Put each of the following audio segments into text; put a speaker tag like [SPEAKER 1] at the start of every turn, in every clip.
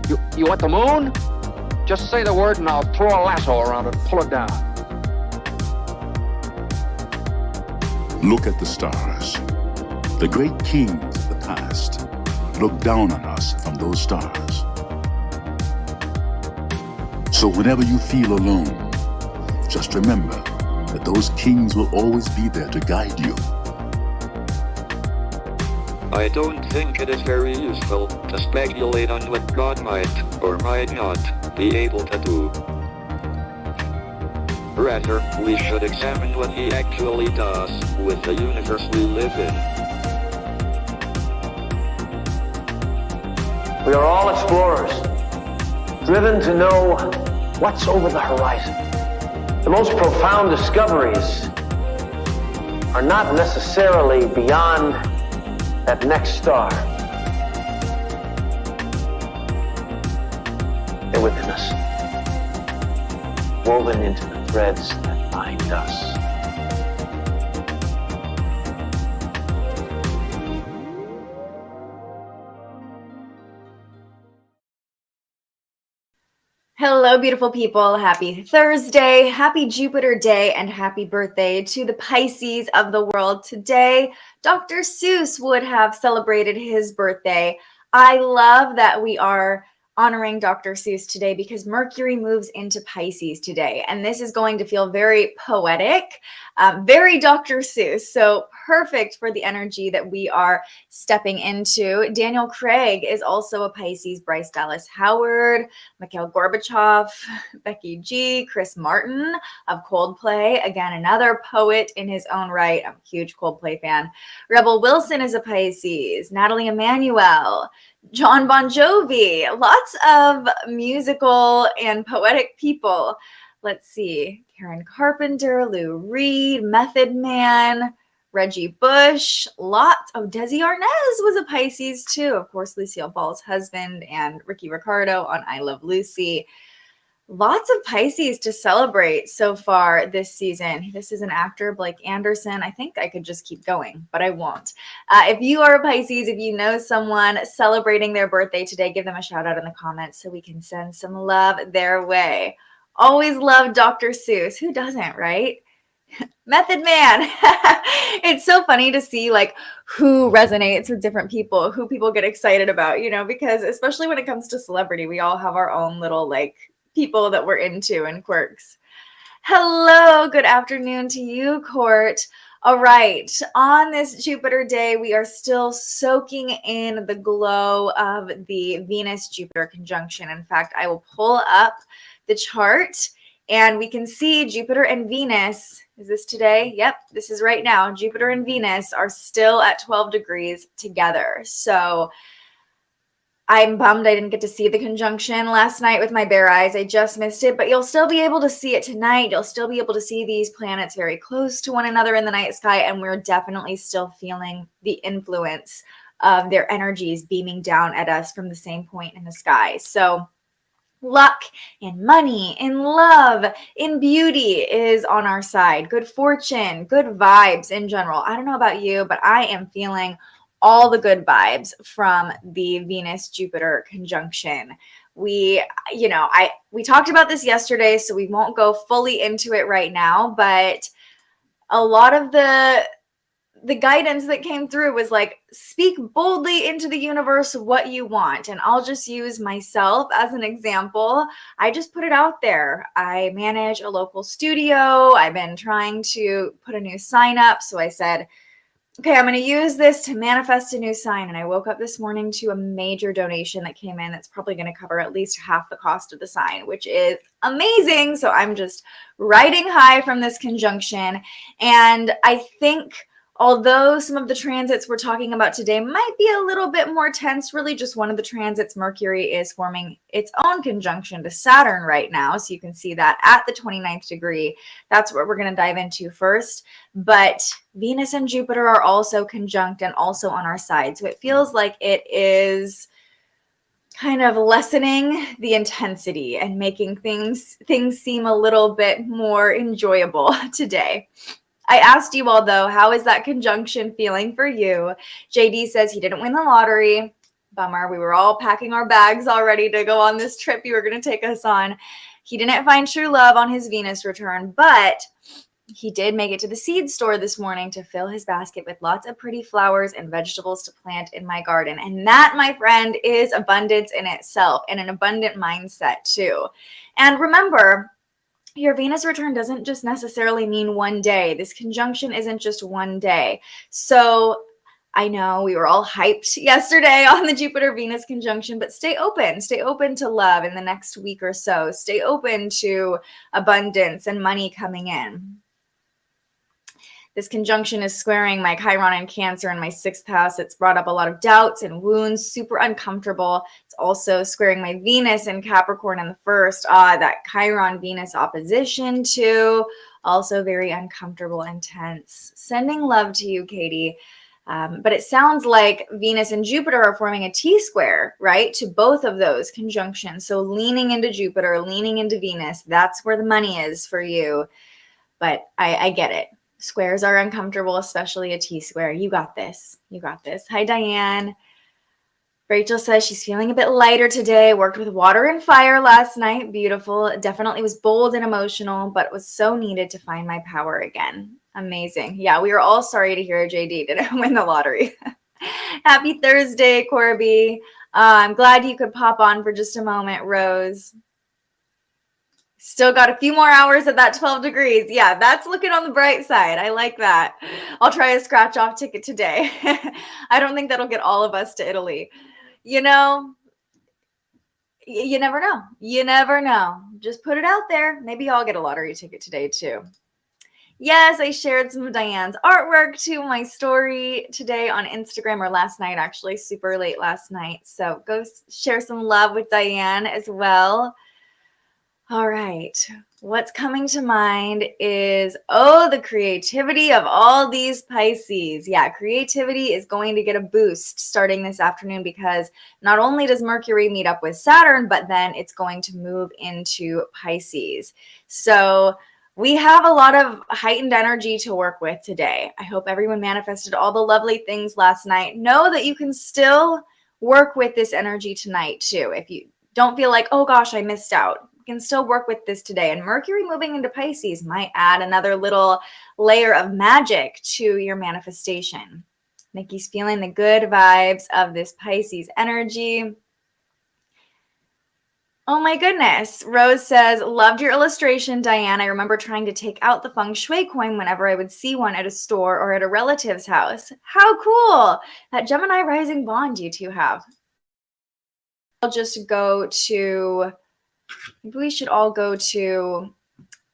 [SPEAKER 1] You want the moon? Just say the word and I'll throw a lasso around it and pull it down.
[SPEAKER 2] Look at the stars. The great kings of the past look down on us from those stars. So whenever you feel alone, just remember that those kings will always be there to guide you.
[SPEAKER 3] I don't think it is very useful to speculate on what God might or might not be able to do. Rather, we should examine what he actually does with the universe we live in.
[SPEAKER 4] We are all explorers, driven to know what's over the horizon. The most profound discoveries are not necessarily beyond that next star. They're within us, woven into the threads that bind us.
[SPEAKER 5] Hello, beautiful people. Happy Thursday, happy Jupiter day, and happy birthday to the Pisces of the world. Today, Dr. Seuss would have celebrated his birthday. I love that we are honoring Dr. Seuss today because Mercury moves into Pisces today, and this is going to feel very poetic, very Dr. Seuss, so perfect for the energy that we are stepping into. Daniel Craig is also a Pisces, Bryce Dallas Howard, Mikhail Gorbachev, Becky G, Chris Martin of Coldplay, again, another poet in his own right. I'm a huge Coldplay fan. Rebel Wilson is a Pisces, Natalie Emmanuel, John Bon Jovi, lots of musical and poetic people. Let's see, Karen Carpenter, Lou Reed, Method Man, Reggie Bush, lots. Oh, Desi Arnaz was a Pisces too. Of course, Lucille Ball's husband and Ricky Ricardo on I Love Lucy. Lots of Pisces to celebrate so far this season. This is an actor, Blake Anderson. I think I could just keep going, but I won't. If you are a Pisces, if you know someone celebrating their birthday today, give them a shout out in the comments so we can send some love their way. Always love Dr. Seuss. Who doesn't, right? Method Man. It's so funny to see like who resonates with different people, who people get excited about, you know, because especially when it comes to celebrity, we all have our own little like people that we're into and quirks. Hello, good afternoon to you, Court. All right, on this Jupiter day, we are still soaking in the glow of the Venus-Jupiter conjunction. In fact, I will pull up the chart and we can see Jupiter and Venus. Is this today? Yep, this is right now. Jupiter and Venus are still at 12 degrees together. So I'm bummed I didn't get to see the conjunction last night with my bare eyes. I just missed it, but you'll still be able to see it tonight. You'll still be able to see these planets very close to one another in the night sky, and we're definitely still feeling the influence of their energies beaming down at us from the same point in the sky. So luck and money and love and beauty is on our side. Good fortune, good vibes in general. I don't know about you, but I am feeling all the good vibes from the Venus-Jupiter conjunction. We talked about this yesterday, so we won't go fully into it right now, but a lot of the guidance that came through was like, speak boldly into the universe what you want. And I'll just use myself as an example. I just put it out there. I manage a local studio. I've been trying to put a new sign up. So I said, okay, I'm going to use this to manifest a new sign. And I woke up this morning to a major donation that came in that's probably going to cover at least half the cost of the sign, which is amazing. So I'm just riding high from this conjunction. And I think although some of the transits we're talking about today might be a little bit more tense, really just one of the transits, Mercury, is forming its own conjunction to Saturn right now. So you can see that at the 29th degree. That's what we're going to dive into first. But Venus and Jupiter are also conjunct and also on our side. So it feels like it is kind of lessening the intensity and making things seem a little bit more enjoyable today. I asked you all, though, how is that conjunction feeling for you? JD says he didn't win the lottery, Bummer. We were all packing our bags already to go on this trip you were going to take us on. He didn't find true love on his Venus return, but he did make it to the seed store this morning to fill his basket with lots of pretty flowers and vegetables to plant in my garden. And that, my friend, is abundance in itself, and an abundant mindset too. And remember, your Venus return doesn't just necessarily mean one day. This conjunction isn't just one day. So I know we were all hyped yesterday on the Jupiter-Venus conjunction, but stay open to love in the next week or so. Stay open to abundance and money coming in. This conjunction is squaring my Chiron in Cancer in my 6th house. It's brought up a lot of doubts and wounds, super uncomfortable. It's also squaring my Venus in Capricorn in the 1st. That Chiron-Venus opposition too. Also very uncomfortable, intense. Sending love to you, Katie. But it sounds like Venus and Jupiter are forming a T-square, right, to both of those conjunctions. So leaning into Jupiter, leaning into Venus, that's where the money is for you. But I get it. Squares are uncomfortable, especially a T-square. You got this. You got this. Hi, Diane. Rachel says she's feeling a bit lighter today. Worked with water and fire last night. Beautiful. Definitely was bold and emotional, but was so needed to find my power again. Amazing. Yeah, we were all sorry to hear JD didn't win the lottery. Happy Thursday, Corby. I'm glad you could pop on for just a moment, Rose. Still got a few more hours at that 12 degrees. Yeah, that's looking on the bright side. I like that. I'll try a scratch off ticket today. I don't think that'll get all of us to Italy. You know, you never know. You never know. Just put it out there. Maybe I'll get a lottery ticket today too. Yes, I shared some of Diane's artwork to my story today on Instagram, or last night, actually, super late last night. So go share some love with Diane as well. All right. What's coming to mind is, the creativity of all these Pisces. Yeah, creativity is going to get a boost starting this afternoon because not only does Mercury meet up with Saturn, but then it's going to move into Pisces. So we have a lot of heightened energy to work with today. I hope everyone manifested all the lovely things last night. Know that you can still work with this energy tonight too. If you don't feel like, oh gosh, I missed out, you can still work with this today. And Mercury moving into Pisces might add another little layer of magic to your manifestation. Nikki's feeling the good vibes of this Pisces energy. Oh my goodness. Rose says, loved your illustration, Diane. I remember trying to take out the feng shui coin whenever I would see one at a store or at a relative's house. How cool. That Gemini rising bond you two have. I'll just go to, maybe we should all go to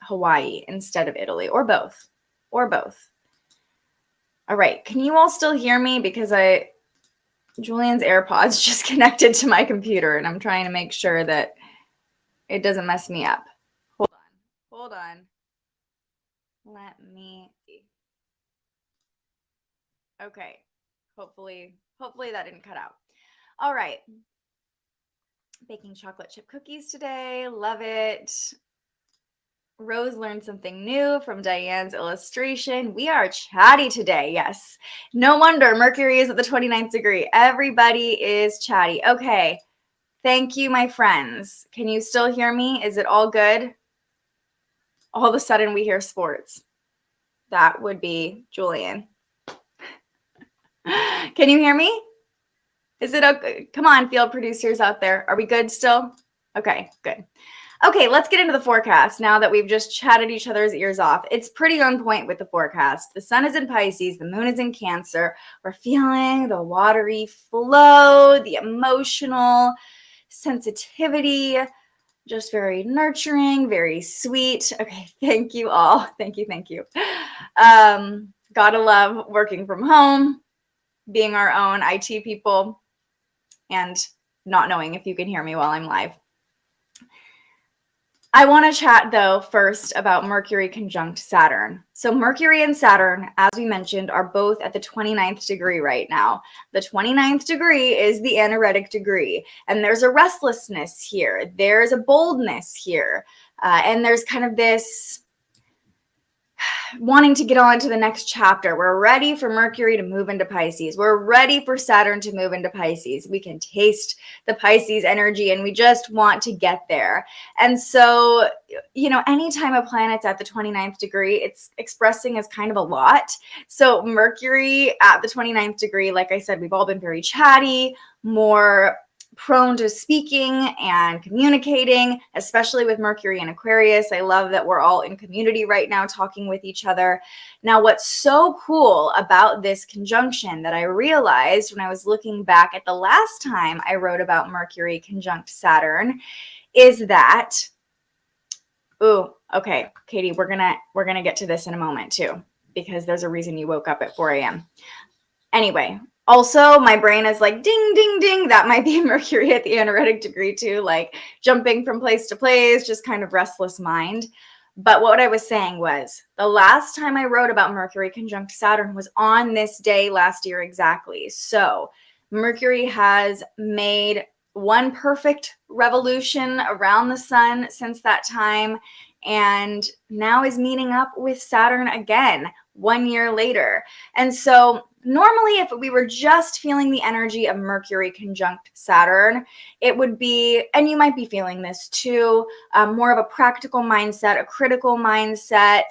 [SPEAKER 5] Hawaii instead of Italy, or both, or both. All right. Can you all still hear me? Because Julian's AirPods just connected to my computer and I'm trying to make sure that it doesn't mess me up. Hold on. Let me see. Okay. Hopefully that didn't cut out. All right. Baking chocolate chip cookies today. Love it. Rose learned something new from Diane's illustration. We are chatty today. Yes. No wonder Mercury is at the 29th degree. Everybody is chatty. Okay. Thank you, my friends. Can you still hear me? Is it all good? All of a sudden we hear sports. That would be Julian. Can you hear me? Is it okay? Come on, field producers out there. Are we good still? Okay, good. Okay, let's get into the forecast now that we've just chatted each other's ears off. It's pretty on point with the forecast. The sun is in Pisces, the moon is in Cancer. We're feeling the watery flow, the emotional sensitivity, just very nurturing, very sweet. Okay, thank you all. Thank you. Gotta love working from home, being our own IT people, and not knowing if you can hear me while I'm live. I want to chat, though, first about Mercury conjunct Saturn. So Mercury and Saturn, as we mentioned, are both at the 29th degree right now. The 29th degree is the anaretic degree, and there's a restlessness here. There's a boldness here, and there's kind of this wanting to get on to the next chapter. We're ready for Mercury to move into Pisces. We're ready for Saturn to move into Pisces. We can taste the Pisces energy and we just want to get there. And so, anytime a planet's at the 29th degree, it's expressing as kind of a lot. So Mercury at the 29th degree, like I said, we've all been very chatty, more prone to speaking and communicating, especially with Mercury and Aquarius. I love that we're all in community right now talking with each other. Now, what's so cool about this conjunction that I realized when I was looking back at the last time I wrote about Mercury conjunct Saturn is that, okay, Katie, we're gonna get to this in a moment too, because there's a reason you woke up at 4 a.m. Anyway, also, my brain is like, ding, ding, ding. That might be Mercury at the anaretic degree too, like jumping from place to place, just kind of restless mind. But what I was saying was the last time I wrote about Mercury conjunct Saturn was on this day last year exactly. So Mercury has made one perfect revolution around the sun since that time, and now is meeting up with Saturn again 1 year later. And so normally, if we were just feeling the energy of Mercury conjunct Saturn, it would be, and you might be feeling this too, more of a practical mindset, a critical mindset,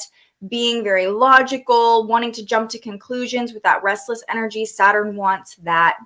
[SPEAKER 5] being very logical, wanting to jump to conclusions with that restless energy. Saturn wants that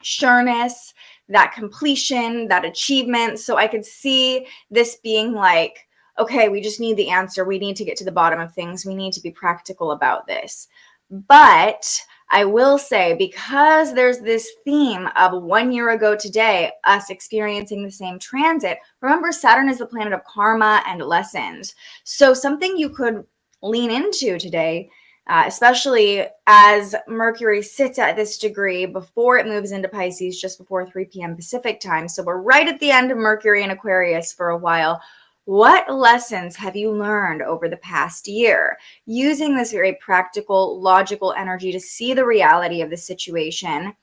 [SPEAKER 5] sureness, that completion, that achievement. So I could see this being like, okay, we just need the answer. We need to get to the bottom of things. We need to be practical about this. But I will say, because there's this theme of 1 year ago today, us experiencing the same transit, remember Saturn is the planet of karma and lessons. So something you could lean into today, especially as Mercury sits at this degree before it moves into Pisces, just before 3 p.m. Pacific time. So we're right at the end of Mercury and Aquarius for a while. What lessons have you learned over the past year? Using this very practical, logical energy to see the reality of the situation.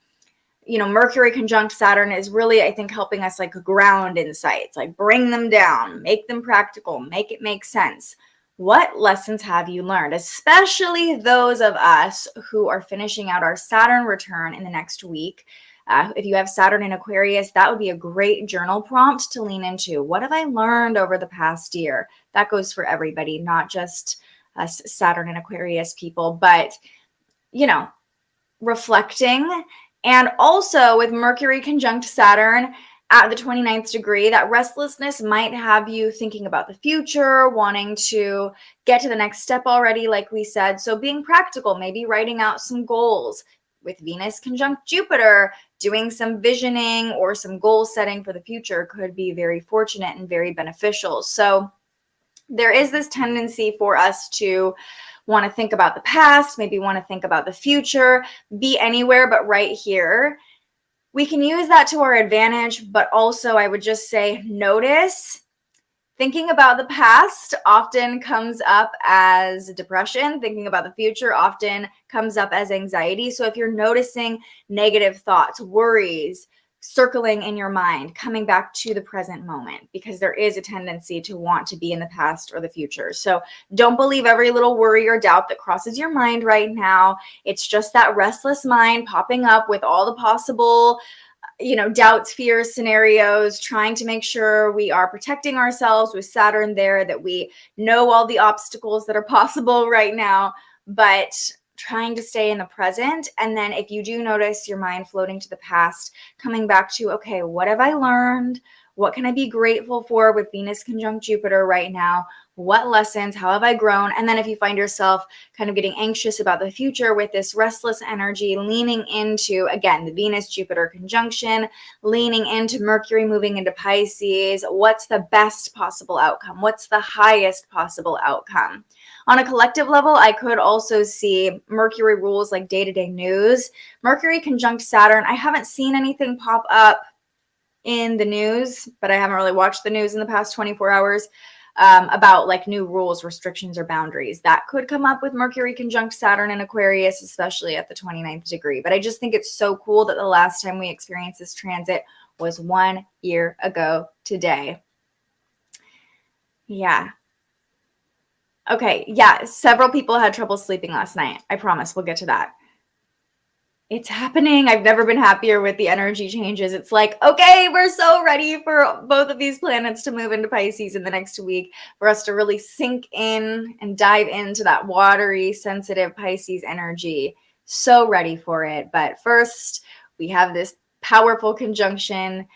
[SPEAKER 5] Mercury conjunct Saturn is really, I think, helping us like ground insights, like bring them down, make them practical, make it make sense. What lessons have you learned, especially those of us who are finishing out our Saturn return in the next week? If you have Saturn in Aquarius, that would be a great journal prompt to lean into. What have I learned over the past year? That goes for everybody, not just us Saturn and Aquarius people, but, reflecting. And also with Mercury conjunct Saturn at the 29th degree, that restlessness might have you thinking about the future, wanting to get to the next step already, like we said. So being practical, maybe writing out some goals. With Venus conjunct Jupiter, doing some visioning or some goal setting for the future could be very fortunate and very beneficial. So there is this tendency for us to want to think about the past, maybe want to think about the future, be anywhere but right here. We can use that to our advantage, but also I would just say notice. Thinking about the past often comes up as depression. Thinking about the future often comes up as anxiety. So if you're noticing negative thoughts, worries, circling in your mind, coming back to the present moment, because there is a tendency to want to be in the past or the future. So don't believe every little worry or doubt that crosses your mind right now. It's just that restless mind popping up with all the possible doubts, fears, scenarios, trying to make sure we are protecting ourselves with Saturn there, that we know all the obstacles that are possible right now, but trying to stay in the present. And then if you do notice your mind floating to the past, coming back to, okay, what have I learned? What can I be grateful for with Venus conjunct Jupiter right now? What lessons? How have I grown? And then if you find yourself kind of getting anxious about the future with this restless energy, leaning into, again, the Venus-Jupiter conjunction, leaning into Mercury moving into Pisces, what's the best possible outcome? What's the highest possible outcome? On a collective level, I could also see Mercury rules like day-to-day news. Mercury conjunct Saturn, I haven't seen anything pop up in the news, but I haven't really watched the news in the past 24 hours about like new rules, restrictions, or boundaries. That could come up with Mercury conjunct Saturn and Aquarius, especially at the 29th degree. But I just think it's so cool that the last time we experienced this transit was 1 year ago today. Yeah. Okay, yeah, several people had trouble sleeping last night. I promise we'll get to that. It's happening. I've never been happier with the energy changes. It's like, okay, we're so ready for both of these planets to move into Pisces in the next week, for us to really sink in and dive into that watery, sensitive Pisces energy. So ready for it. But first, we have this powerful conjunction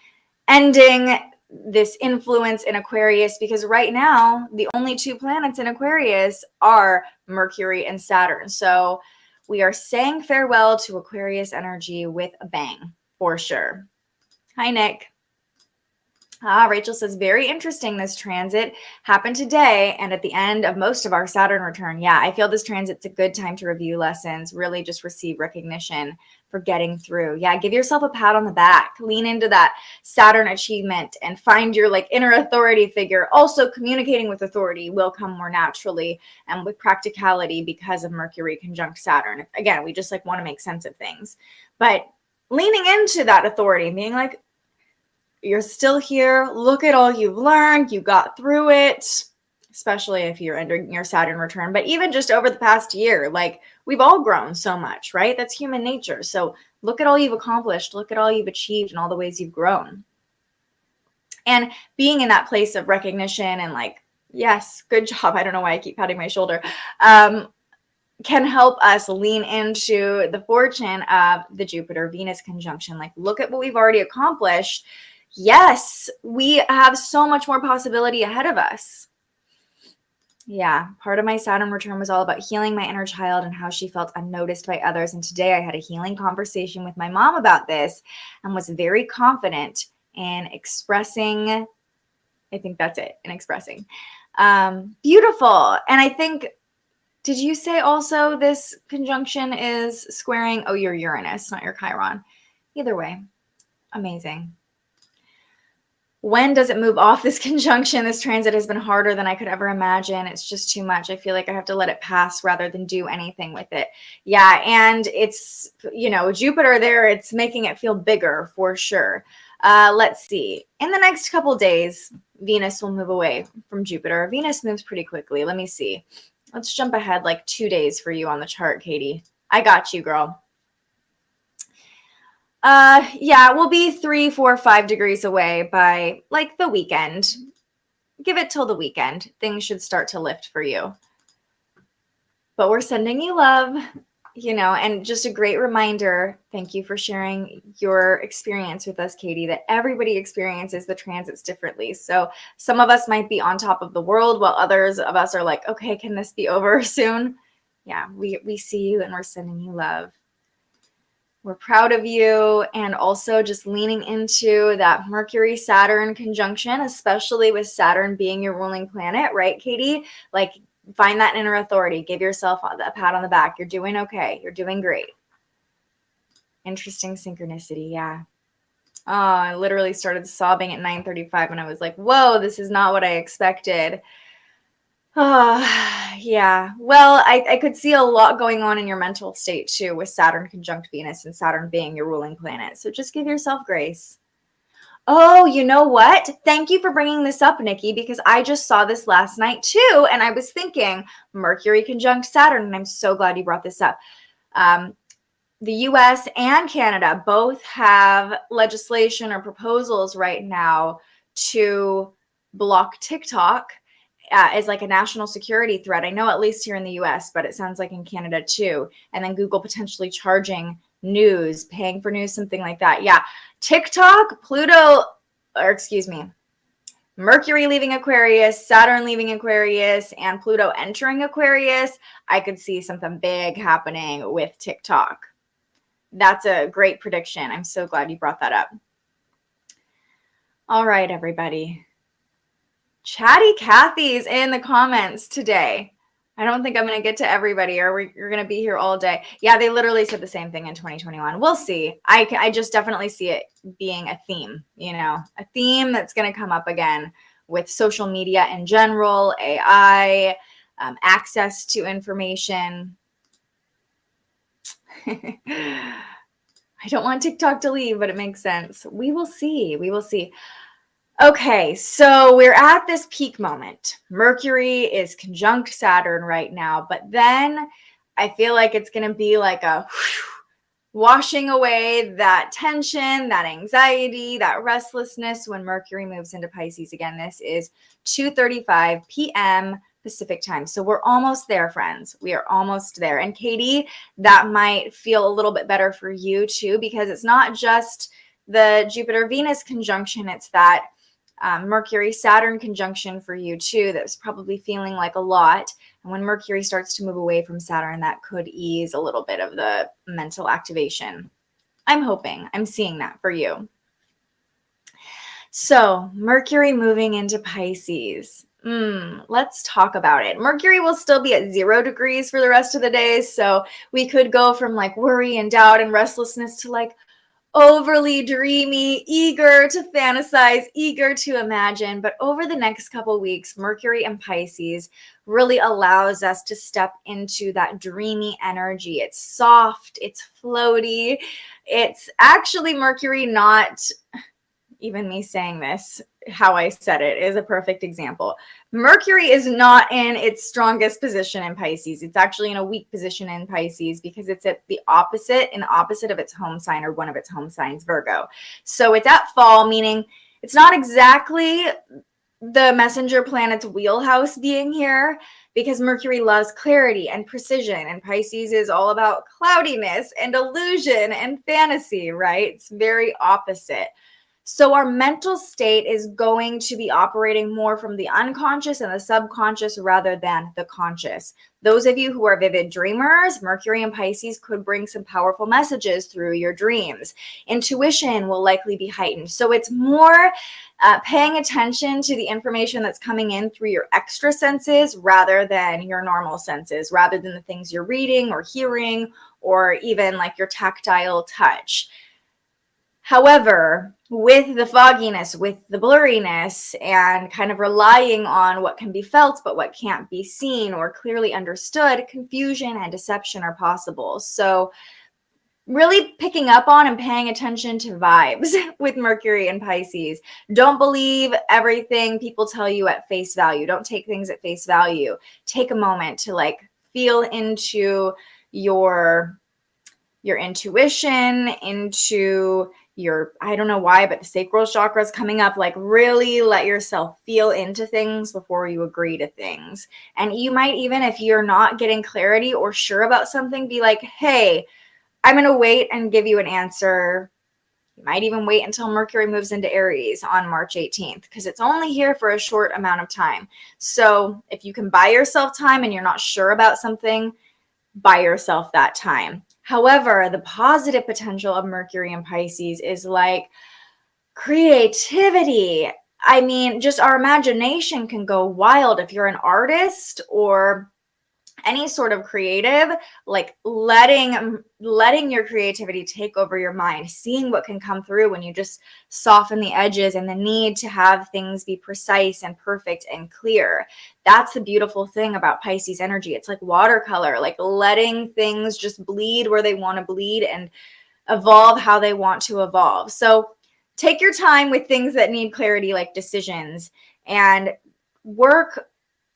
[SPEAKER 5] ending this influence in Aquarius, because right now the only two planets in Aquarius are Mercury and Saturn. So we are saying farewell to Aquarius energy with a bang, for sure. Hi, Nick. Rachel says, very interesting. This transit happened today and at the end of most of our Saturn return. Yeah, I feel this transit's a good time to review lessons, really just receive recognition for getting through. Yeah, give yourself a pat on the back. Lean into that Saturn achievement and find your like inner authority figure. Also, communicating with authority will come more naturally and with practicality because of Mercury conjunct Saturn. Again, we just like want to make sense of things. But leaning into that authority, being like, you're still here. Look at all you've learned. You got through it, especially if you're entering your Saturn return. But even just over the past year, like we've all grown so much, right? That's human nature. So look at all you've accomplished. Look at all you've achieved and all the ways you've grown. And being in that place of recognition and like, yes, good job. I don't know why I keep patting my shoulder. Can help us lean into the fortune of the Jupiter-Venus conjunction. Like, look at what we've already accomplished. Yes, we have so much more possibility ahead of us. Yeah, part of my Saturn return was all about healing my inner child and how she felt unnoticed by others. And today I had a healing conversation with my mom about this and was very confident in expressing. I think that's it, in expressing. Beautiful. And I think, did you say also this conjunction is squaring? Oh, your Uranus, not your Chiron. Either way, amazing. When does it move off this conjunction? This transit has been harder than I could ever imagine. It's just too much. I feel like I have to let it pass rather than do anything with it. Yeah, and it's, you know, Jupiter there, it's making it feel bigger for sure. Let's see. In the next couple days, Venus will move away from Jupiter. Venus moves pretty quickly. Let me see. Let's jump ahead like 2 days for you on the chart, Katie. I got you, girl. Yeah, we'll be 3, 4, 5 degrees away by like the weekend. Give it till the weekend. Things should start to lift for you. But we're sending you love, you know, and just a great reminder. Thank you for sharing your experience with us, Katie, that everybody experiences the transits differently. So some of us might be on top of the world while others of us are like, okay, can this be over soon? Yeah, we see you and we're sending you love. We're proud of you, and also just leaning into that Mercury-Saturn conjunction, especially with Saturn being your ruling planet, right, Katie? Like, find that inner authority. Give yourself a pat on the back. You're doing okay. You're doing great. Interesting synchronicity, yeah. Oh, I literally started sobbing at 9:35 and I was like, whoa, this is not what I expected. Yeah. Well, I could see a lot going on in your mental state too with Saturn conjunct Venus and Saturn being your ruling planet. So just give yourself grace. Oh, you know what? Thank you for bringing this up, Nikki, because I just saw this last night too. And I was thinking Mercury conjunct Saturn. And I'm so glad you brought this up. The US and Canada both have legislation or proposals right now to block TikTok as like a national security threat. I know at least here in the US, but it sounds like in Canada too. And then Google potentially charging news, paying for news, something like that. Yeah. TikTok, Mercury leaving Aquarius, Saturn leaving Aquarius, and Pluto entering Aquarius. I could see something big happening with TikTok. That's a great prediction. I'm so glad you brought that up. All right, everybody. Chatty Cathy's in the comments today. I don't think I'm going to get to everybody, or you're going to be here all day. Yeah, they literally said the same thing in 2021. We'll see. I just definitely see it being a theme, you know, a theme that's going to come up again with social media in general, AI, access to information. I don't want TikTok to leave, but it makes sense. We will see. We will see. Okay, so we're at this peak moment. Mercury is conjunct Saturn right now, but then I feel like it's going to be like a washing away that tension, that anxiety, that restlessness when Mercury moves into Pisces again. This is 2:35 p.m. Pacific time. So we're almost there, friends. We are almost there. And Katie, that might feel a little bit better for you too, because it's not just the Jupiter-Venus conjunction, it's that Mercury-Saturn conjunction for you too that's probably feeling like a lot. And when Mercury starts to move away from Saturn, that could ease a little bit of the mental activation. I'm hoping. I'm seeing that for you. So Mercury moving into Pisces. Let's talk about it. Mercury will still be at 0 degrees for the rest of the day. So we could go from like worry and doubt and restlessness to like overly dreamy, eager to fantasize, eager to imagine. But over the next couple weeks, Mercury and Pisces really allows us to step into that dreamy energy. It's soft, it's floaty. It's actually Mercury, not even me saying this, how I said it is a perfect example. Mercury is not in its strongest position in Pisces. It's actually in a weak position in Pisces because it's at the opposite of its home sign, or one of its home signs, Virgo. So it's at fall, meaning it's not exactly the messenger planet's wheelhouse being here, because Mercury loves clarity and precision, and Pisces is all about cloudiness and illusion and fantasy, right? It's very opposite. So our mental state is going to be operating more from the unconscious and the subconscious rather than the conscious. Those of you who are vivid dreamers, Mercury and Pisces could bring some powerful messages through your dreams. Intuition will likely be heightened. So it's more paying attention to the information that's coming in through your extra senses rather than your normal senses, rather than the things you're reading or hearing, or even like your tactile touch. However, with the fogginess, with the blurriness, and kind of relying on what can be felt but what can't be seen or clearly understood, confusion and deception are possible. So really picking up on and paying attention to vibes with Mercury and Pisces. Don't believe everything people tell you at face value. Don't take things at face value. Take a moment to like feel into your intuition, into your, I don't know why, but the sacral chakra is coming up. Like really let yourself feel into things before you agree to things. And you might even, if you're not getting clarity or sure about something, be like, hey, I'm going to wait and give you an answer. You might even wait until Mercury moves into Aries on March 18th, because it's only here for a short amount of time. So if you can buy yourself time and you're not sure about something, buy yourself that time. However, the positive potential of Mercury and Pisces is like creativity. I mean, just our imagination can go wild if you're an artist or any sort of creative, like letting your creativity take over your mind, seeing what can come through when you just soften the edges and the need to have things be precise and perfect and clear. That's the beautiful thing about Pisces energy. It's like watercolor, like letting things just bleed where they want to bleed and evolve how they want to evolve. So take your time with things that need clarity, like decisions, and work.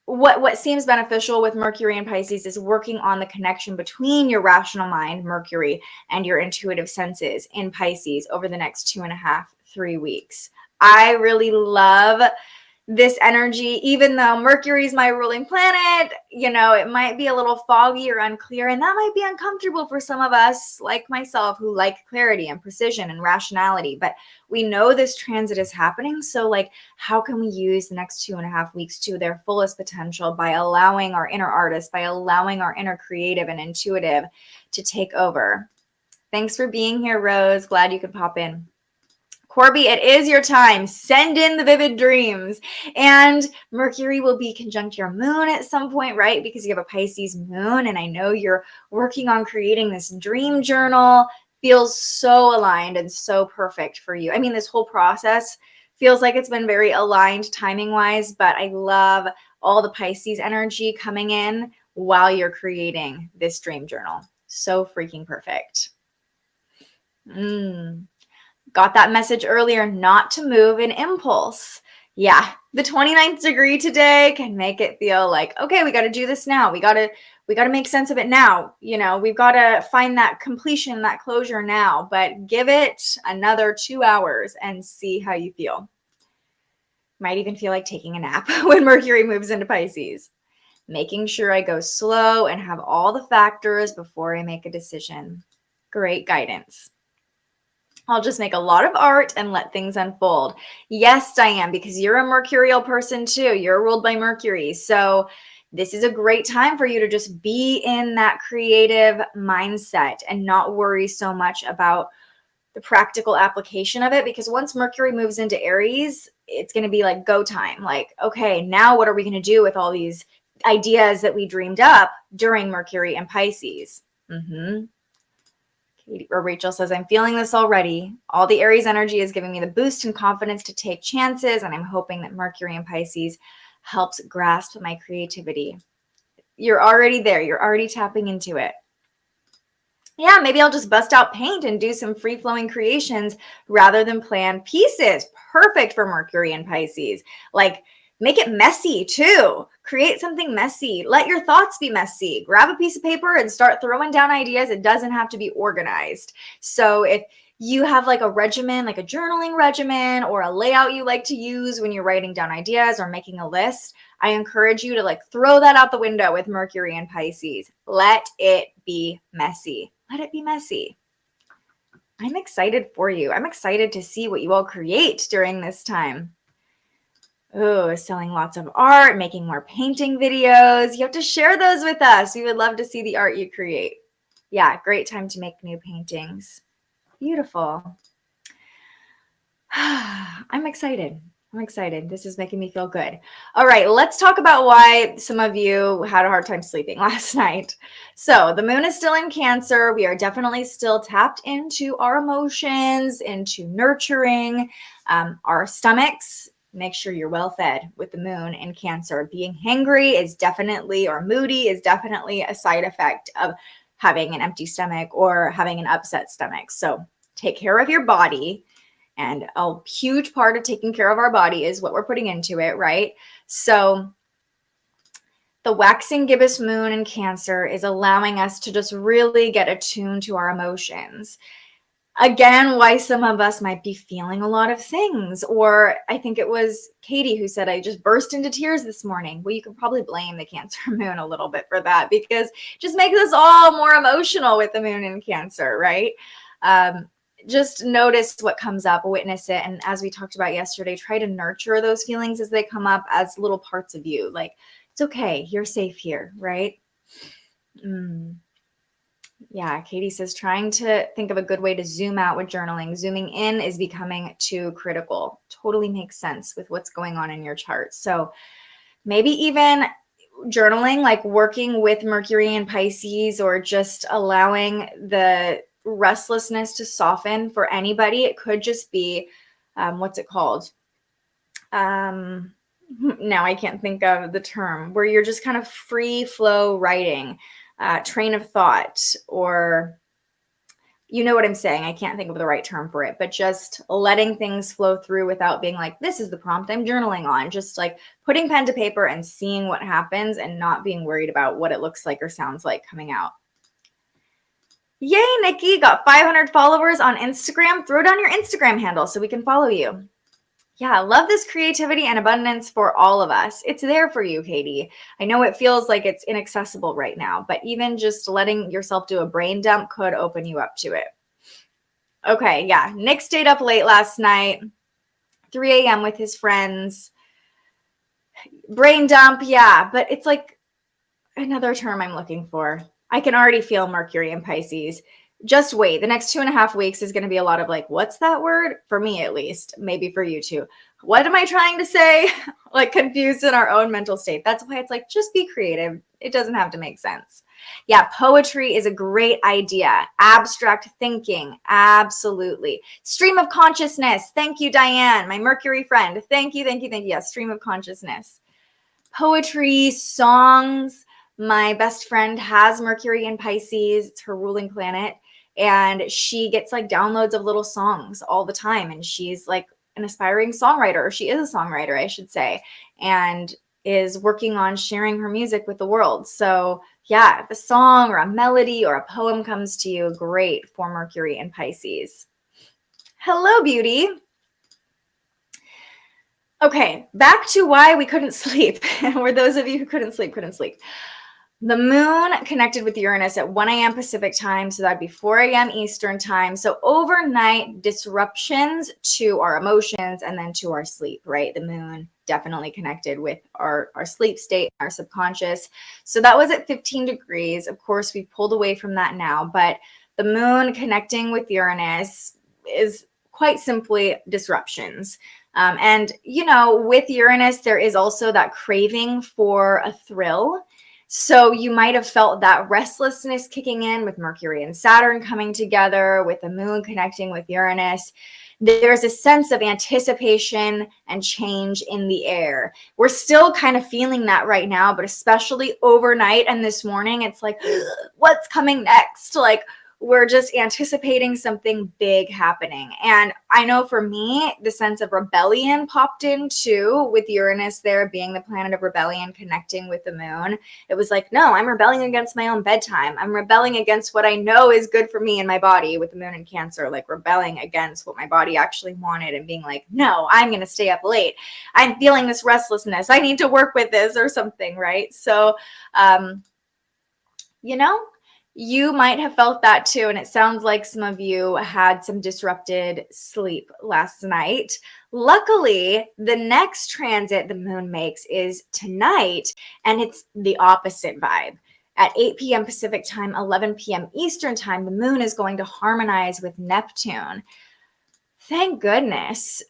[SPEAKER 5] What seems beneficial with Mercury and Pisces is working on the connection between your rational mind, Mercury, and your intuitive senses in Pisces over the next 2.5, 3 weeks. I really love this energy, even though Mercury is my ruling planet. You know, it might be a little foggy or unclear, and that might be uncomfortable for some of us, like myself, who like clarity and precision and rationality. But we know this transit is happening. So like, how can we use the next 2.5 weeks to their fullest potential by allowing our inner artist, by allowing our inner creative and intuitive to take over? Thanks for being here, Rose. Glad you could pop in. Corby, it is your time. Send in the vivid dreams. And Mercury will be conjunct your moon at some point, right? Because you have a Pisces moon. And I know you're working on creating this dream journal. Feels so aligned and so perfect for you. I mean, this whole process feels like it's been very aligned timing-wise, but I love all the Pisces energy coming in while you're creating this dream journal. So freaking perfect. Got that message earlier, not to move in impulse. Yeah, the 29th degree today can make it feel like, okay, we got to do this now. We got to make sense of it now. You know, we've got to find that completion, that closure now, but give it another 2 hours and see how you feel. Might even feel like taking a nap when Mercury moves into Pisces. Making sure I go slow and have all the factors before I make a decision. Great guidance. I'll just make a lot of art and let things unfold. Yes, Diane, because you're a mercurial person too. You're ruled by Mercury. So this is a great time for you to just be in that creative mindset and not worry so much about the practical application of it, because once Mercury moves into Aries, it's going to be like go time. Like, okay, now what are we going to do with all these ideas that we dreamed up during Mercury and Pisces? Or Rachel says, I'm feeling this already. All the Aries energy is giving me the boost and confidence to take chances, and I'm hoping that Mercury and Pisces helps grasp my creativity. You're already there. You're already tapping into it. Yeah, maybe I'll just bust out paint and do some free-flowing creations rather than plan pieces. Perfect for Mercury and Pisces. Like, make it messy too. Create something messy. Let your thoughts be messy. Grab a piece of paper and start throwing down ideas. It doesn't have to be organized. So if you have like a regimen, like a journaling regimen or a layout you like to use when you're writing down ideas or making a list, I encourage you to like throw that out the window with Mercury and Pisces. Let it be messy. Let it be messy. I'm excited for you. I'm excited to see what you all create during this time. Oh, selling lots of art, making more painting videos. You have to share those with us. We would love to see the art you create. Yeah, great time to make new paintings. Beautiful. I'm excited. I'm excited. This is making me feel good. All right, let's talk about why some of you had a hard time sleeping last night. So the moon is still in Cancer. We are definitely still tapped into our emotions, into nurturing our stomachs. Make sure you're well fed with the moon in Cancer. Being hangry is definitely, or moody is definitely a side effect of having an empty stomach or having an upset stomach. So take care of your body. And a huge part of taking care of our body is what we're putting into it, right? So the waxing gibbous moon in Cancer is allowing us to just really get attuned to our emotions. Again, why some of us might be feeling a lot of things. Or I think it was Katie who said, I just burst into tears this morning. Well, you can probably blame the Cancer moon a little bit for that, because it just makes us all more emotional with the moon in Cancer, right? Just notice what comes up, witness it. And as we talked about yesterday, try to nurture those feelings as they come up as little parts of you. Like, it's okay. You're safe here, right? Yeah, Katie says, trying to think of a good way to zoom out with journaling. Zooming in is becoming too critical. Totally makes sense with what's going on in your chart. So maybe even journaling, like working with Mercury and Pisces, or just allowing the restlessness to soften for anybody. It could just be, what's it called? Now I can't think of the term, where you're just kind of free flow writing, train of thought, or you know what I'm saying. I can't think of the right term for it, but just letting things flow through without being like, this is the prompt I'm journaling on. Just like putting pen to paper and seeing what happens and not being worried about what it looks like or sounds like coming out. Yay, Nikki, got 500 followers on Instagram. Throw down your Instagram handle so we can follow you. Yeah, I love this creativity and abundance for all of us. It's there for you, Katie. I know it feels like it's inaccessible right now, but even just letting yourself do a brain dump could open you up to it. Okay, yeah, Nick stayed up late last night, 3 a.m. with his friends. Brain dump, yeah, but it's like another term I'm looking for. I can already feel Mercury and Pisces. Just wait. The next 2.5 weeks is going to be a lot of like, what's that word? For me, at least. Maybe for you too. What am I trying to say? Like confused in our own mental state. That's why it's like, just be creative. It doesn't have to make sense. Yeah, poetry is a great idea. Abstract thinking. Absolutely. Stream of consciousness. Thank you, Diane, my Mercury friend. Thank you, thank you, thank you. Yeah, stream of consciousness. Poetry, songs. My best friend has Mercury in Pisces. It's her ruling planet. and she gets like downloads of little songs all the time. And she's like an aspiring songwriter, or she is a songwriter, I should say, and is working on sharing her music with the world. So yeah, if a song or a melody or a poem comes to you, great for Mercury and Pisces. Hello, beauty. Okay, back to why we couldn't sleep. Or those of you who couldn't sleep. The moon connected with Uranus at 1 a.m. Pacific time, so that'd be 4 a.m. Eastern time. So overnight disruptions to our emotions and then to our sleep, right? The moon definitely connected with our sleep state, our subconscious. So that was at 15 degrees. Of course, we pulled away from that now, but the moon connecting with Uranus is quite simply disruptions. And, you know, with Uranus, there is also that craving for a thrill. So you might have felt that restlessness kicking in with Mercury and Saturn coming together, with the moon connecting with Uranus. There's a sense of anticipation and change in the air. We're still kind of feeling that right now, but especially overnight and this morning, it's like, what's coming next? Like, we're just anticipating something big happening. And I know for me, the sense of rebellion popped in too, with Uranus there being the planet of rebellion connecting with the moon. It was like, no, I'm rebelling against my own bedtime. I'm rebelling against what I know is good for me and my body, with the moon in Cancer, like rebelling against what my body actually wanted and being like, no, I'm going to stay up late. I'm feeling this restlessness. I need to work with this or something, right? So, you know, you might have felt that too. And it sounds like some of you had some disrupted sleep last night. Luckily, the next transit the moon makes is tonight, and it's the opposite vibe. At 8 p.m. Pacific time, 11 p.m. Eastern time, the moon is going to harmonize with Neptune. Thank goodness,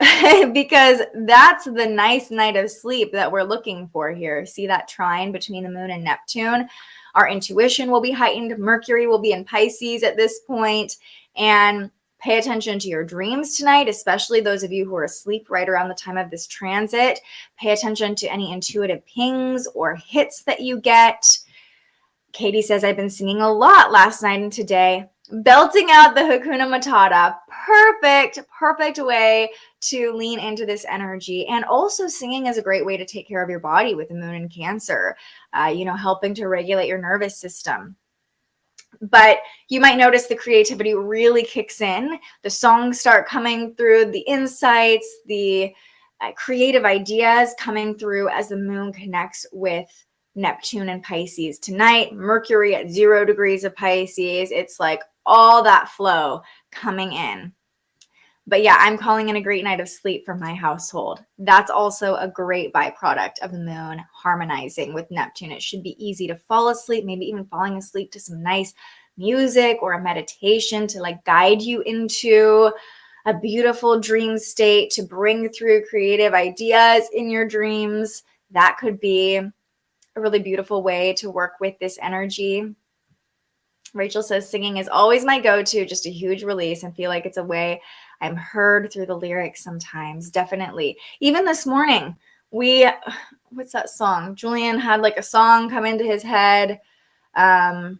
[SPEAKER 5] because that's the nice night of sleep that we're looking for here. See that trine between the moon and Neptune? Our intuition will be heightened. Mercury will be in Pisces at this point. And pay attention to your dreams tonight, especially those of you who are asleep right around the time of this transit. Pay attention to any intuitive pings or hits that you get. Katie says, I've been singing a lot last night and today. Belting out the Hakuna Matata. Perfect way to lean into this energy. And also singing is a great way to take care of your body with the moon in Cancer, helping to regulate your nervous system. But you might notice the creativity really kicks in. The songs start coming through, the insights, the creative ideas coming through as the moon connects with Neptune and Pisces. Tonight, Mercury at 0 degrees of Pisces. It's like all that flow coming in. But yeah, I'm calling in a great night of sleep for my household. That's also a great byproduct of the moon harmonizing with Neptune. It should be easy to fall asleep, maybe even falling asleep to some nice music or a meditation to like guide you into a beautiful dream state, to bring through creative ideas in your dreams. That could be a really beautiful way to work with this energy. Rachel says, singing is always my go-to, just a huge release, and feel like it's a way I'm heard through the lyrics sometimes. Definitely. Even this morning, what's that song? Julian had like a song come into his head. Now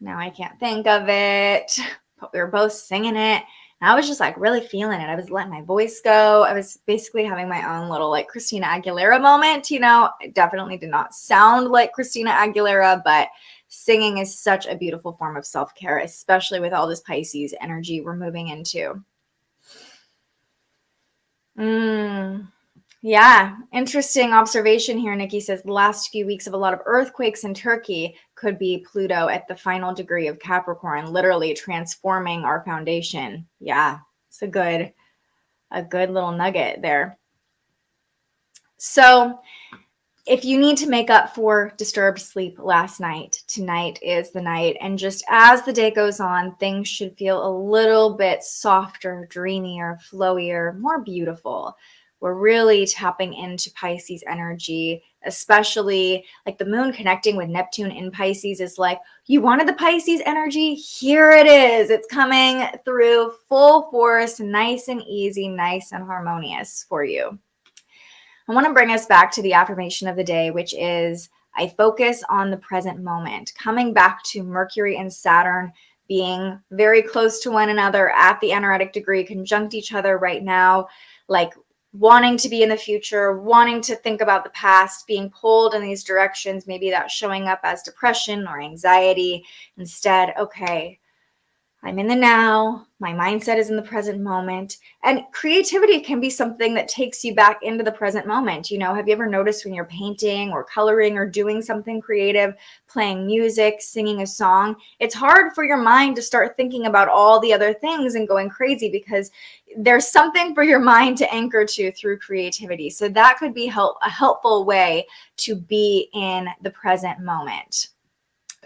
[SPEAKER 5] I can't think of it, but we were both singing it. And I was just like really feeling it. I was letting my voice go. I was basically having my own little like Christina Aguilera moment. It definitely did not sound like Christina Aguilera, but singing is such a beautiful form of self-care, especially with all this Pisces energy we're moving into. Yeah, interesting observation here. Nikki says the last few weeks of a lot of earthquakes in Turkey could be Pluto at the final degree of Capricorn, literally transforming our foundation. Yeah, it's a good little nugget there. So if you need to make up for disturbed sleep last night, tonight is the night. And just as the day goes on, things should feel a little bit softer, dreamier, flowier, more beautiful. We're really tapping into Pisces energy, especially like the moon connecting with Neptune in Pisces is like, you wanted the Pisces energy? Here it is. It's coming through full force, nice and easy, nice and harmonious for you. I want to bring us back to the affirmation of the day, which is I focus on the present moment, coming back to Mercury and Saturn being very close to one another at the energetic degree, conjunct each other right now, like wanting to be in the future, wanting to think about the past, being pulled in these directions. Maybe that's showing up as depression or anxiety. Instead, okay, I'm in the now. My mindset is in the present moment. And creativity can be something that takes you back into the present moment. You know, have you ever noticed when you're painting or coloring or doing something creative, playing music, singing a song, it's hard for your mind to start thinking about all the other things and going crazy because there's something for your mind to anchor to through creativity. So that could be a helpful way to be in the present moment.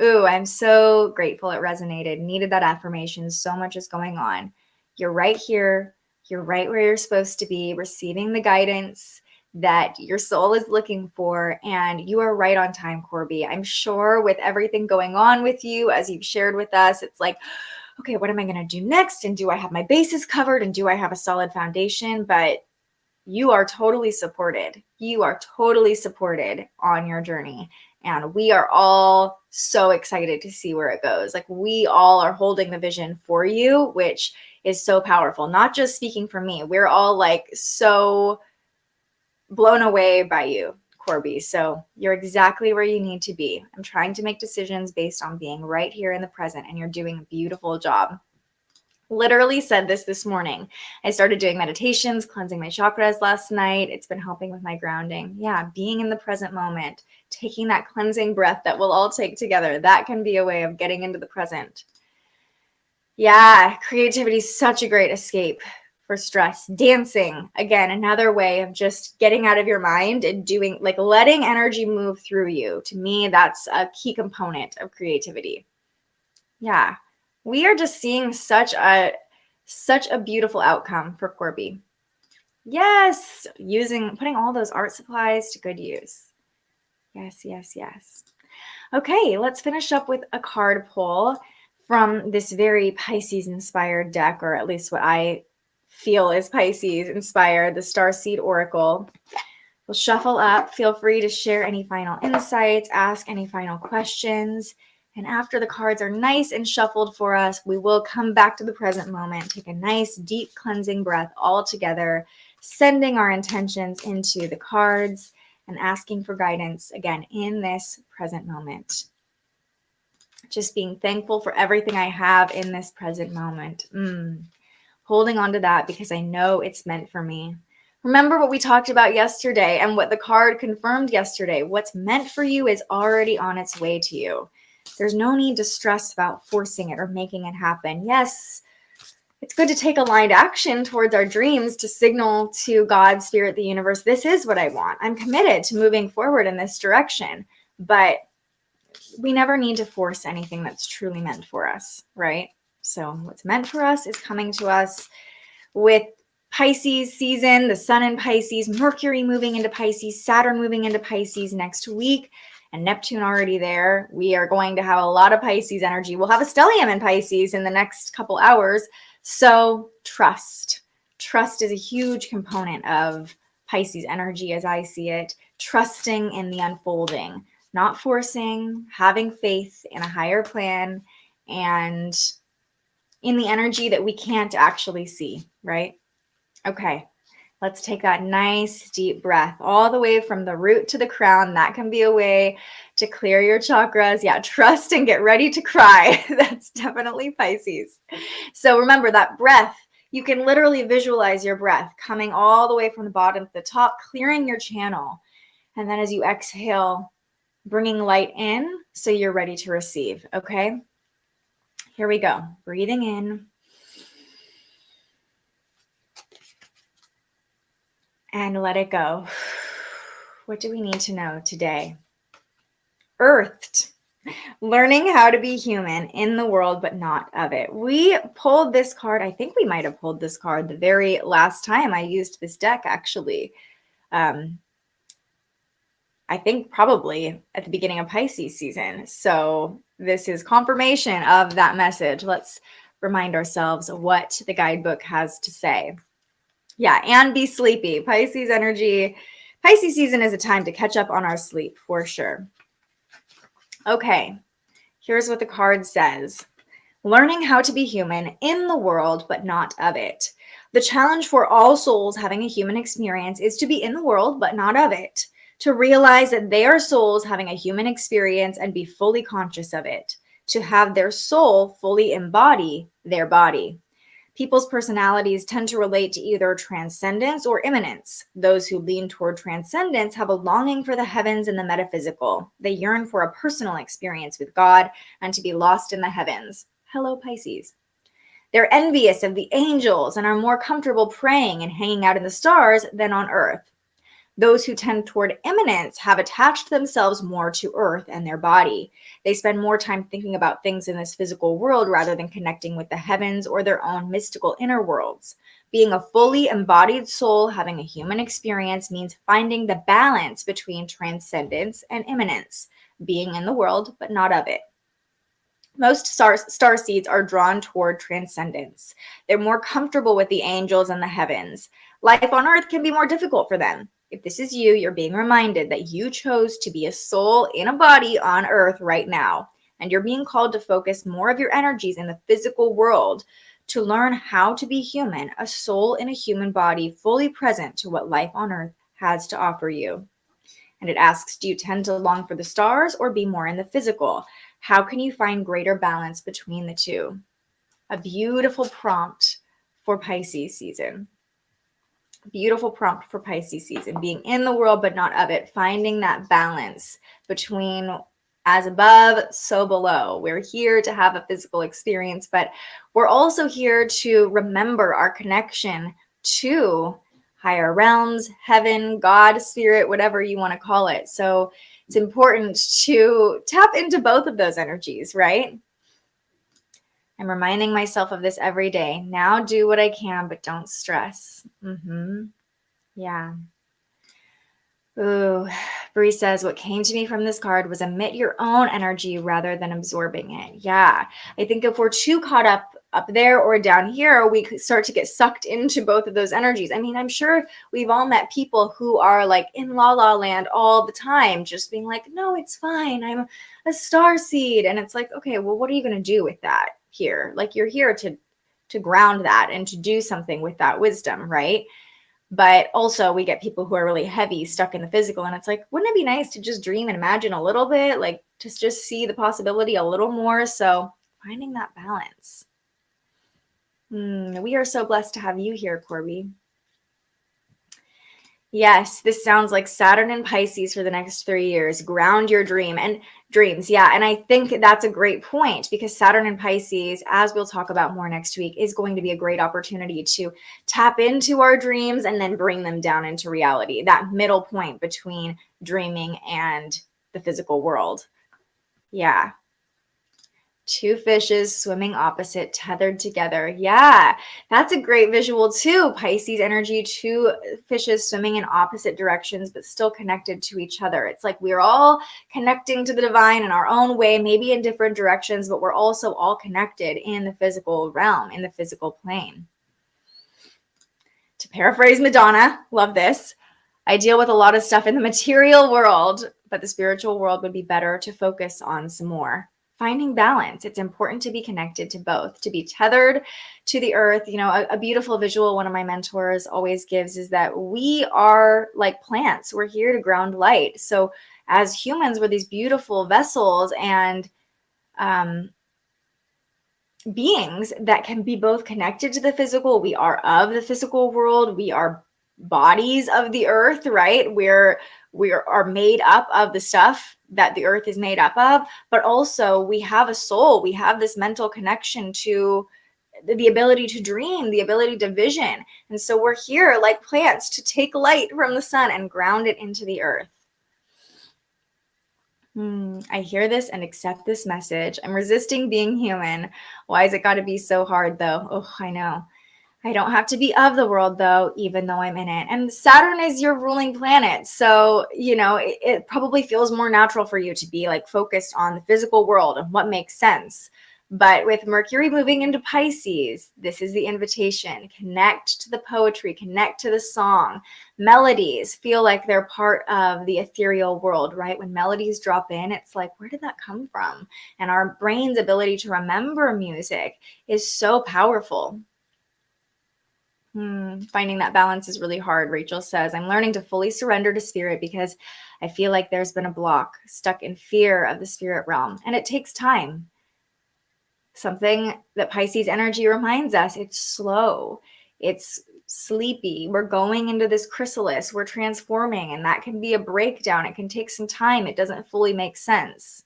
[SPEAKER 5] Ooh, I'm so grateful it resonated. Needed that affirmation. So much is going on. You're right here. You're right where you're supposed to be, receiving the guidance that your soul is looking for. And you are right on time, Corby. I'm sure with everything going on with you, as you've shared with us, it's like, okay, what am I going to do next? And do I have my bases covered? And do I have a solid foundation? But you are totally supported. You are totally supported on your journey. And we are all so excited to see where it goes. Like, we all are holding the vision for you, which is so powerful. Not just speaking for me. We're all like so blown away by you, Corby. So you're exactly where you need to be. I'm trying to make decisions based on being right here in the present, and you're doing a beautiful job. Literally said this morning. I started doing meditations, cleansing my chakras last night. It's been helping with my grounding. Yeah, being in the present moment, taking that cleansing breath that we'll all take together. That can be a way of getting into the present. Yeah, creativity is such a great escape for stress. Dancing, again, another way of just getting out of your mind and doing, like, letting energy move through you. To me, that's a key component of creativity. Yeah. We are just seeing such a beautiful outcome for Corby. Yes, putting all those art supplies to good use. Yes, yes, yes. Okay, let's finish up with a card pull from this very Pisces-inspired deck, or at least what I feel is Pisces-inspired, the Starseed Oracle. We'll shuffle up. Feel free to share any final insights, ask any final questions. And after the cards are nice and shuffled for us, we will come back to the present moment, take a nice deep cleansing breath all together, sending our intentions into the cards and asking for guidance again in this present moment. Just being thankful for everything I have in this present moment. Holding on to that because I know it's meant for me. Remember what we talked about yesterday and what the card confirmed yesterday. What's meant for you is already on its way to you. There's no need to stress about forcing it or making it happen. Yes, it's good to take aligned action towards our dreams to signal to God, Spirit, the universe, this is what I want. I'm committed to moving forward in this direction. But we never need to force anything that's truly meant for us, right? So what's meant for us is coming to us with Pisces season, the sun in Pisces, Mercury moving into Pisces, Saturn moving into Pisces next week, and Neptune already there. We are going to have a lot of Pisces energy. We'll have a stellium in Pisces in the next couple hours. So trust. Trust is a huge component of Pisces energy as I see it. Trusting in the unfolding, not forcing, having faith in a higher plan and in the energy that we can't actually see, right? Okay. Let's take that nice deep breath all the way from the root to the crown. That can be a way to clear your chakras. Yeah, trust and get ready to cry. That's definitely Pisces. So remember that breath, you can literally visualize your breath coming all the way from the bottom to the top, clearing your channel. And then as you exhale, bringing light in so you're ready to receive. Okay, here we go. Breathing in. And let it go. What do we need to know today? Earthed. Learning how to be human in the world, but not of it. We pulled this card. I think we might have pulled this card the very last time I used this deck, actually. I think probably at the beginning of Pisces season. So this is confirmation of that message. Let's remind ourselves what the guidebook has to say. Yeah, and be sleepy. Pisces energy. Pisces season is a time to catch up on our sleep for sure. Okay, here's what the card says. Learning how to be human in the world, but not of it. The challenge for all souls having a human experience is to be in the world, but not of it. To realize that they are souls having a human experience and be fully conscious of it. To have their soul fully embody their body. People's personalities tend to relate to either transcendence or immanence. Those who lean toward transcendence have a longing for the heavens and the metaphysical. They yearn for a personal experience with God and to be lost in the heavens. Hello, Pisces. They're envious of the angels and are more comfortable praying and hanging out in the stars than on earth. Those who tend toward immanence have attached themselves more to earth and their body. They spend more time thinking about things in this physical world rather than connecting with the heavens or their own mystical inner worlds. Being a fully embodied soul having a human experience means finding the balance between transcendence and immanence, being in the world but not of it. Most star seeds are drawn toward transcendence. They're more comfortable with the angels and the heavens. Life on earth can be more difficult for them. If this is you, you're being reminded that you chose to be a soul in a body on earth right now, and you're being called to focus more of your energies in the physical world to learn how to be human, a soul in a human body, fully present to what life on earth has to offer you. And it asks, do you tend to long for the stars or be more in the physical? How can you find greater balance between the two? A beautiful prompt for Pisces season. Beautiful prompt for Pisces season, being in the world but not of it, finding that balance between as above, so below. We're here to have a physical experience, but we're also here to remember our connection to higher realms, heaven, God, spirit, whatever you want to call it. So it's important to tap into both of those energies, right? I'm reminding myself of this every day. Now do what I can, but don't stress. Yeah. Ooh, Bree says, what came to me from this card was emit your own energy rather than absorbing it. Yeah. I think if we're too caught up there or down here, we could start to get sucked into both of those energies. I mean, I'm sure we've all met people who are like in la la land all the time, just being like, no, it's fine. I'm a star seed. And it's like, okay, well, what are you going to do with that here? Like, you're here to ground that and to do something with that wisdom, right? But also we get people who are really heavy, stuck in the physical. And it's like, wouldn't it be nice to just dream and imagine a little bit, like to just see the possibility a little more? So finding that balance. We are so blessed to have you here, Corby. Yes, this sounds like Saturn and Pisces for the next 3 years. Ground your dreams. Yeah, and I think that's a great point because Saturn and Pisces, as we'll talk about more next week, is going to be a great opportunity to tap into our dreams and then bring them down into reality. That middle point between dreaming and the physical world. Yeah. Two fishes swimming opposite, tethered together. Yeah, that's a great visual too. Pisces energy, two fishes swimming in opposite directions, but still connected to each other. It's like we're all connecting to the divine in our own way, maybe in different directions, but we're also all connected in the physical realm, in the physical plane. To paraphrase Madonna, love this. I deal with a lot of stuff in the material world, but the spiritual world would be better to focus on some more. Finding balance. It's important to be connected to both, to be tethered to the earth. You know, a beautiful visual one of my mentors always gives is that we are like plants. We're here to ground light. So as humans, we're these beautiful vessels and beings that can be both connected to the physical. We are of the physical world. We are bodies of the earth, right? We are made up of the stuff that the earth is made up of, but also we have a soul. We have this mental connection to the ability to dream, the ability to vision. And so we're here like plants to take light from the sun and ground it into the earth. I hear this and accept this message. I'm resisting being human. Why has it got to be so hard though? Oh, I know. I don't have to be of the world, though, even though I'm in it. And Saturn is your ruling planet. So, you know, it probably feels more natural for you to be like focused on the physical world and what makes sense. But with Mercury moving into Pisces, this is the invitation. Connect to the poetry, connect to the song. Melodies feel like they're part of the ethereal world, right? When melodies drop in, it's like, where did that come from? And our brain's ability to remember music is so powerful. Finding that balance is really hard. Rachel says, I'm learning to fully surrender to spirit because I feel like there's been a block, stuck in fear of the spirit realm. And it takes time. Something that Pisces energy reminds us, it's slow, it's sleepy. We're going into this chrysalis, we're transforming, and that can be a breakdown. It can take some time. It doesn't fully make sense.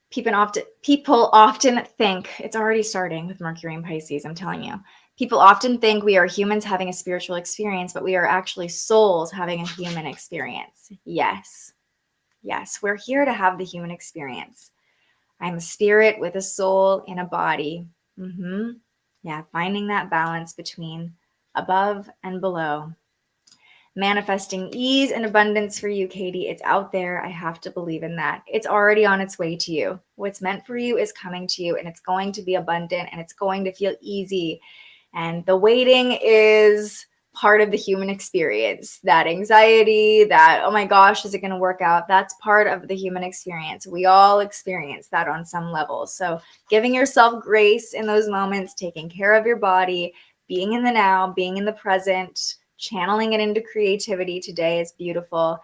[SPEAKER 5] People often think, it's already starting with Mercury and Pisces, I'm telling you. People often think we are humans having a spiritual experience, but we are actually souls having a human experience. Yes, we're here to have the human experience. I'm a spirit with a soul in a body. Yeah, finding that balance between above and below. Manifesting ease and abundance for you, Katie. It's out there. I have to believe in that. It's already on its way to you. What's meant for you is coming to you, and it's going to be abundant, and it's going to feel easy. And the waiting is part of the human experience. That anxiety, that, oh my gosh, is it going to work out? That's part of the human experience. We all experience that on some level. So giving yourself grace in those moments, taking care of your body, being in the now, being in the present, channeling it into creativity today is beautiful.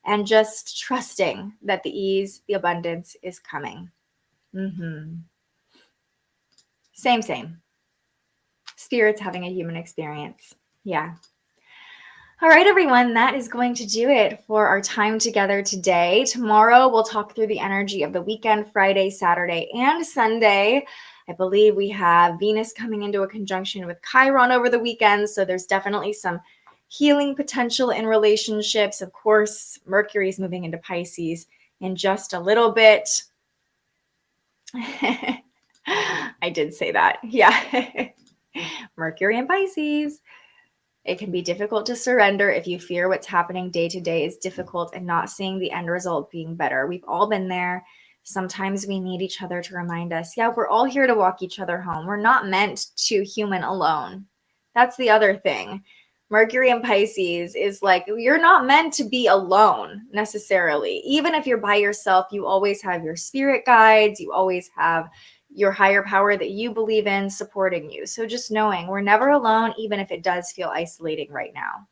[SPEAKER 5] And just trusting that the ease, the abundance is coming. Same. Spirit's having a human experience. Yeah. All right, everyone, that is going to do it for our time together today. Tomorrow, we'll talk through the energy of the weekend, Friday, Saturday, and Sunday. I believe we have Venus coming into a conjunction with Chiron over the weekend, so there's definitely some healing potential in relationships. Of course, Mercury is moving into Pisces in just a little bit. I did say that. Yeah. Mercury and Pisces. It can be difficult to surrender if you fear what's happening day to day is difficult and not seeing the end result being better. We've all been there. Sometimes we need each other to remind us, yeah, we're all here to walk each other home. We're not meant to human alone. That's the other thing. Mercury and Pisces is like, you're not meant to be alone necessarily. Even if you're by yourself, you always have your spirit guides. You always have your higher power that you believe in supporting you. So just knowing we're never alone, even if it does feel isolating right now.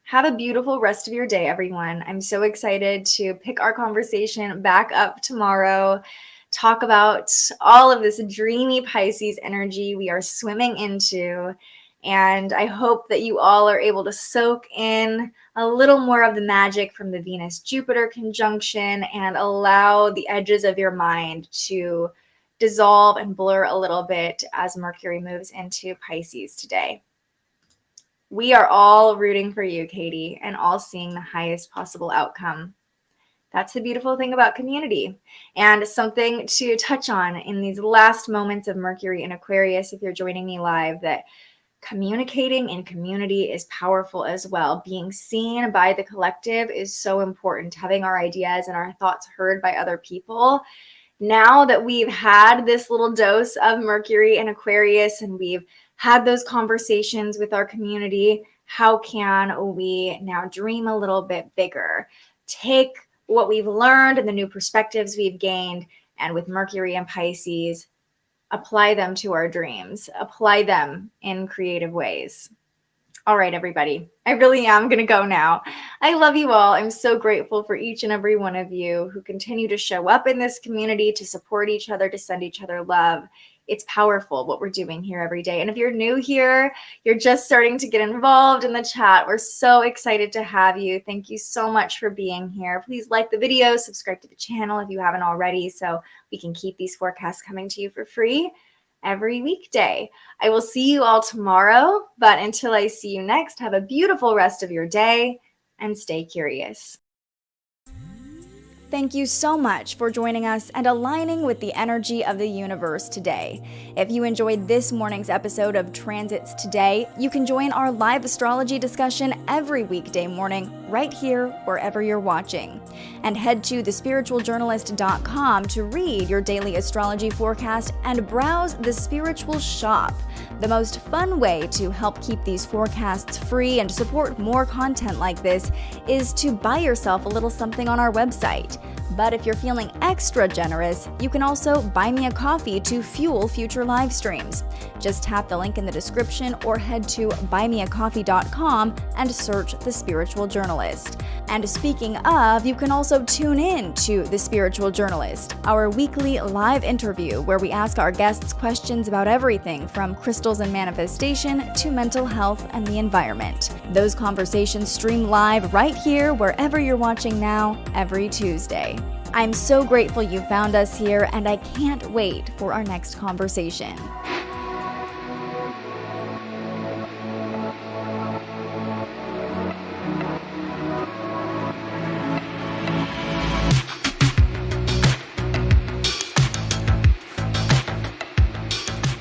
[SPEAKER 5] Have a beautiful rest of your day, everyone. I'm so excited to pick our conversation back up tomorrow, talk about all of this dreamy Pisces energy we are swimming into. And I hope that you all are able to soak in a little more of the magic from the Venus-Jupiter conjunction and allow the edges of your mind to dissolve and blur a little bit as Mercury moves into Pisces today. We are all rooting for you, Katie, and all seeing the highest possible outcome. That's the beautiful thing about community. And something to touch on in these last moments of Mercury in Aquarius, if you're joining me live, that communicating in community is powerful as well. Being seen by the collective is so important. Having our ideas and our thoughts heard by other people. Now that we've had this little dose of Mercury and Aquarius and we've had those conversations with our community, how can we now dream a little bit bigger? Take what we've learned and the new perspectives we've gained, and with Mercury and Pisces, apply them to our dreams, apply them in creative ways. All right, everybody, I really am going to go now. I love you all. I'm so grateful for each and every one of you who continue to show up in this community, to support each other, to send each other love. It's powerful what we're doing here every day. And if you're new here, you're just starting to get involved in the chat, we're so excited to have you. Thank you so much for being here. Please like the video, subscribe to the channel if you haven't already, so we can keep these forecasts coming to you for free every weekday. I will see you all tomorrow, but until I see you next, have a beautiful rest of your day and stay curious. Thank you so much for joining us and aligning with the energy of the universe today. If you enjoyed this morning's episode of Transits Today, you can join our live astrology discussion every weekday morning right here wherever you're watching. And head to thespiritualjournalist.com to read your daily astrology forecast and browse the Spiritual Shop. The most fun way to help keep these forecasts free and support more content like this is to buy yourself a little something on our website. But if you're feeling extra generous, you can also buy me a coffee to fuel future live streams. Just tap the link in the description or head to buymeacoffee.com and search The Spiritual Journalist. And speaking of, you can also tune in to The Spiritual Journalist, our weekly live interview where we ask our guests questions about everything from crystals and manifestation to mental health and the environment. Those conversations stream live right here wherever you're watching now every Tuesday. I'm so grateful you found us here, and I can't wait for our next conversation.